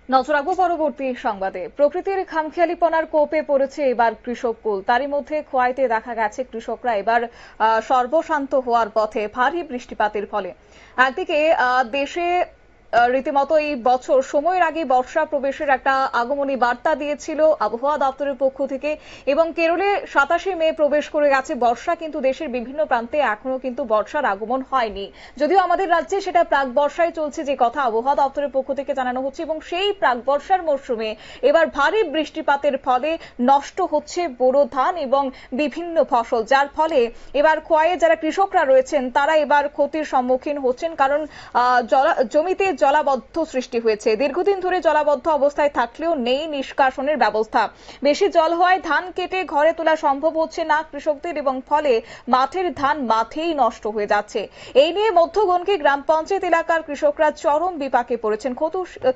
নজর রাখবো পরবর্তী সংবাদে। প্রকৃতির খামখেয়ালিপনার কোপে পড়েছে এবার কৃষক কুল। তারই মধ্যে খোয়াইতে দেখা গেছে কৃষকরা এবার সর্বশান্ত হওয়ার পথে ভারী বৃষ্টিপাতের ফলে। একদিকে দেশে রীতিমতো এই বছর সময়ের আগে বর্ষা প্রবেশের একটা আগমনী বার্তা দিয়েছিল আবহাওয়া দপ্তরের পক্ষ থেকে, এবং কেরলে 27 মে প্রবেশ করে গেছে বর্ষা, কিন্তু দেশের বিভিন্ন প্রান্তে এখনো কিন্তু বর্ষার আগমন হয়নি। যদিও আমাদের রাজ্যে সেটা প্রাক বর্ষায় চলছে, যে কথা আবহাওয়া দপ্তরের পক্ষ থেকে জানানো হচ্ছে, এবং সেই প্রাক বর্ষার মরশুমে এবার ভারী বৃষ্টিপাতের ফলে নষ্ট হচ্ছে বোরো ধান এবং বিভিন্ন ফসল, যার ফলে এবার খোয়াইয়ে যারা কৃষকরা রয়েছেন তারা এবার ক্ষতির সম্মুখীন হচ্ছেন, কারণ জমিতে জলাবদ্ধ সৃষ্টি হয়েছে। দীর্ঘদিন ধরে জলাবদ্ধ অবস্থায় থাকলেও নেই নিষ্কাশনের ব্যবস্থা। বেশি জল হওয়ায় ধান কেটে ঘরে তোলা সম্ভব হচ্ছে না কৃষকদের, এবং ফলে মাঠের ধান মাঠেই নষ্ট হয়ে যাচ্ছে। এই নিয়ে মধ্যগণকি গ্রাম পঞ্চায়েত এলাকার কৃষকরা চরম বিপাকে পড়েছেন,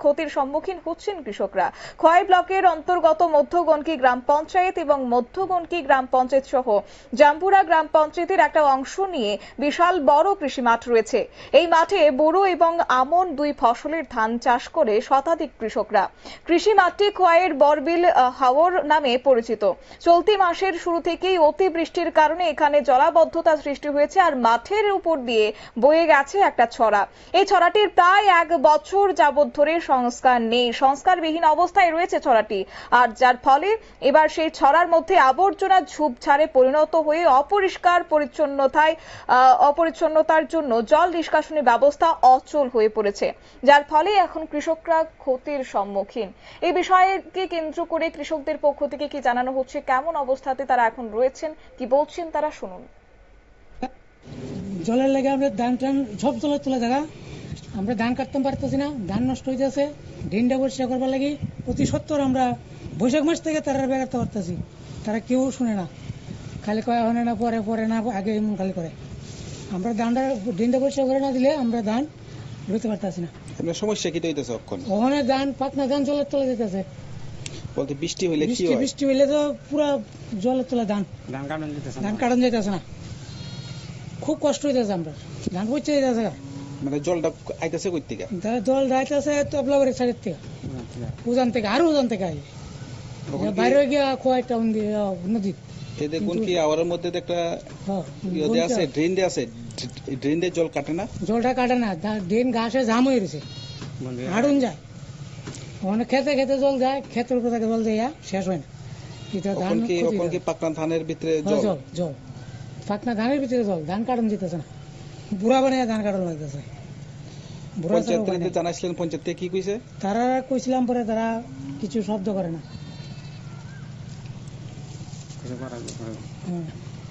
ক্ষতির সম্মুখীন হচ্ছেন কৃষকরা। খোয়াই ব্লকের অন্তর্গত মধ্যগণকি গ্রাম পঞ্চায়েত এবং মধ্যগণকি গ্রাম পঞ্চায়েত সহ জাম্বুরা গ্রাম পঞ্চায়েতের একটা অংশ নিয়ে বিশাল বড় কৃষি মাঠ রয়েছে। এই মাঠে বোরো এবং আমন দুই ফসলের ধান চাষ করে শতাধিক কৃষকরা। কৃষি মাঠটি খোয়াইয়ের বরবিল হাওর নামে পরিচিত। চলতি মাসের শুরু থেকেই অতিবৃষ্টির কারণে এখানে জলাবদ্ধতা সৃষ্টি হয়েছে, আর মাঠের উপর দিয়ে বয়ে গেছে একটা ছড়া। এই ছড়াটির প্রায় 1 বছর যাবৎ ধরে সংস্কার নেই, সংস্কারবিহীন অবস্থায় রয়েছে ছড়াটি, আর যার ফলে এবার সেই ছড়ার মধ্যে আবর্জনা ঝোপঝাড়ে পরিণত হয়ে অপরিচ্ছন্নতার জন্য জল নিষ্কাশনের ব্যবস্থা অচল হয়ে পড়েছে, যার ফলে এখন কৃষকরা ক্ষতির সম্মুখীন। এই বিষয়কে কেন্দ্র করে কৃষকদের পক্ষ থেকে কি জানানো হচ্ছে, কেমন অবস্থাতে তারা এখন রয়েছেন, কি বলছেন তারা, শুনুন। জলের লেগে আমরা ধান টান সব জলে তোলা জায়গা, আমরা ধান কাটতে পারতেছি না, ধান নষ্ট হয়ে যাচ্ছে। ড্রেনটা পরিষ্কার করবার লাগি অতি সত্তর আমরা বৈশাখ মাস থেকে তারা বেড়াতে পারতেছি, তারা কেউ শুনে না, খালি কয় হয় না, পরে পরে না, আগে এমন খালি করে। আমরা ধানটা ড্রেনটা পরিষ্কার করে না দিলে আমরা ধান রুইতে পারতেছি না। সমস্যা কি হইতেছে? ওখানে ধান পাকনা ধান জলের তলে যেতেছে। বলতে বৃষ্টি হইলে কি হয়? বৃষ্টি হইলে তো পুরো জলের তলে ধান কাটন যেতেছে না, খুব কষ্ট হইতেছে। আমরা ধান পড়ছে যেতেছে, মানে জলটা আইতেছে কই থেকে? জল যাইতেছে তবলাবাড়ির সাইডের থেকে, উজান থেকে, আরো উজান থেকে আই বাইরে গিয়া খোয়াই টাউন দিয়ে নদী। এই দেখুন কি আওয়ারের মধ্যে একটা ইয়ে আছে, ড্রেন দিয়ে আছে, ড্রেন দিয়ে জল কাটে না, জলটা কাটে না, ড্রেন ঘাসে জাম হয়ে গেছে, হাড়ুন যায়। ওখানে খেতে খেতে জল যায়, ক্ষেতের উপর থেকে জল যায়, শেষ হয় না। ধান কি পাকনা ধানের ভিতরে জল, জল পাকনা ধানের ভিতরে জল, ধান কাটন যেতেছে না, বুড়া বানিয়ে ধান কাটন লাগতেছে। জানাইছিলেন পঞ্চায়েত থেকে কি কইছে? তারা কইছিলাম, পরে তারা কিছু শব্দ করে না,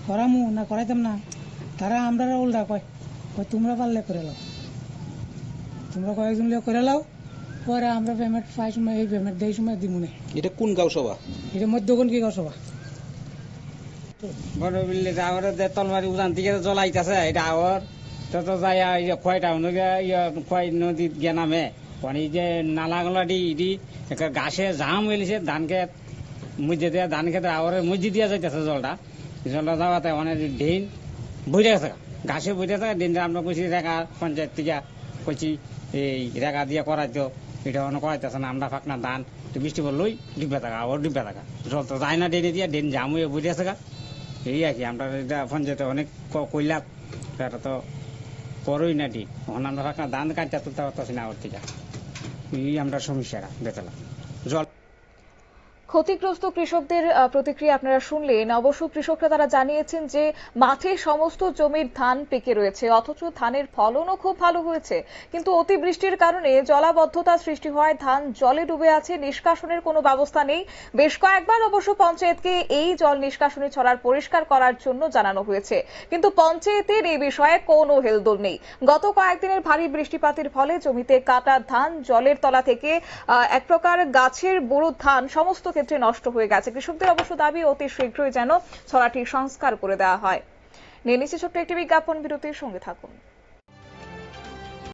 করামু না করাইতাম না। তারা আমরা উল্টা কয়, তোমরা পারলে করে লাও, তোমরা কয়েকজন লোক করে লাও, পরে আমরা পেমেন্ট পাই সময় এই পেমেন্ট দেই সময় দিব না। এটা কোন গাঁও সভা? এটা মধ্যগণকি গাঁও সভা। বড় বিল্লে আওয়ার তলমারি উজান থেকে জল আইতাছে, এটা আওয়ার তত যায় খোয়াইটা খোয়াই নদীত গিয়ে নামে, পানি যে নালাগুলা দি ঘাসে জাম হয়েছে, ধান খেত মধ্যে দিয়ে, ধান খেতে আওয়ারের মধ্যে দিয়ে যাইতেছে জলটা যাওয়াতে অনেক ড্রেন বইরে গেছে, ঘাসে বইরে থাকে। ড্রেনটা আমরা কইছি রেখা পঞ্চায়েত থেকে কইছি এই রেখা দিয়ে করাইতো, এটা অনেক করাইতেছে না। আমরা ফাঁকনা ধান বৃষ্টি পড়লই ডুবে থাকা, আবার ডুবে থাকা, জল তো যায় না ড্রেনে দিয়ে, ড্রেন জাম হয়ে বইরে থাকা। এই আর কি, আমরা এটা পঞ্চায়েতে অনেক কইলাম, এটা তো করই না ঠিক। এখন আমরা ফাঁকনা ধান কাটতে তুলতে পারতেছি না ওর থেকে, এই আমরা সমস্যাটা দেখলাম। জল ক্ষতিগ্রস্ত কৃষকদের প্রতিক্রিয়া আপনারা শুনলেন। অবশ্য কৃষকরা তারা জানিয়েছেন যে মাঠে সমস্ত জমির ধান পেকে রয়েছে, অথচ ধানের ফলনও খুব ভালো হয়েছে, কিন্তু অতিবৃষ্টির কারণে জলাবদ্ধতা সৃষ্টি হওয়ায় ধান জলে ডুবে আছে, নিষ্কাশনের কোনো ব্যবস্থা নেই। বেশ কয়েকবার অবশ্য পঞ্চায়েতকে এই জল নিষ্কাশনী ছড়ার পরিষ্কার করার জন্য জানানো হয়েছে, কিন্তু পঞ্চায়েতের এই বিষয়ে কোনো হেলদোল নেই। গত কয়েকদিনের ভারী বৃষ্টিপাতের ফলে জমিতে কাটা ধান জলের তলা থেকে এক প্রকার গাছের বুড়ো ধান সমস্ত ক্ষেত্রে নষ্ট হয়ে গেছে। কৃষকদের অবশ্য দাবি অতি শীঘ্রই যেন ছড়াটি সংস্কার করে দেওয়া হয়। নিয়ে নিচ্ছে ছোট্ট একটি বিজ্ঞাপন বিরতির, সঙ্গে থাকুন।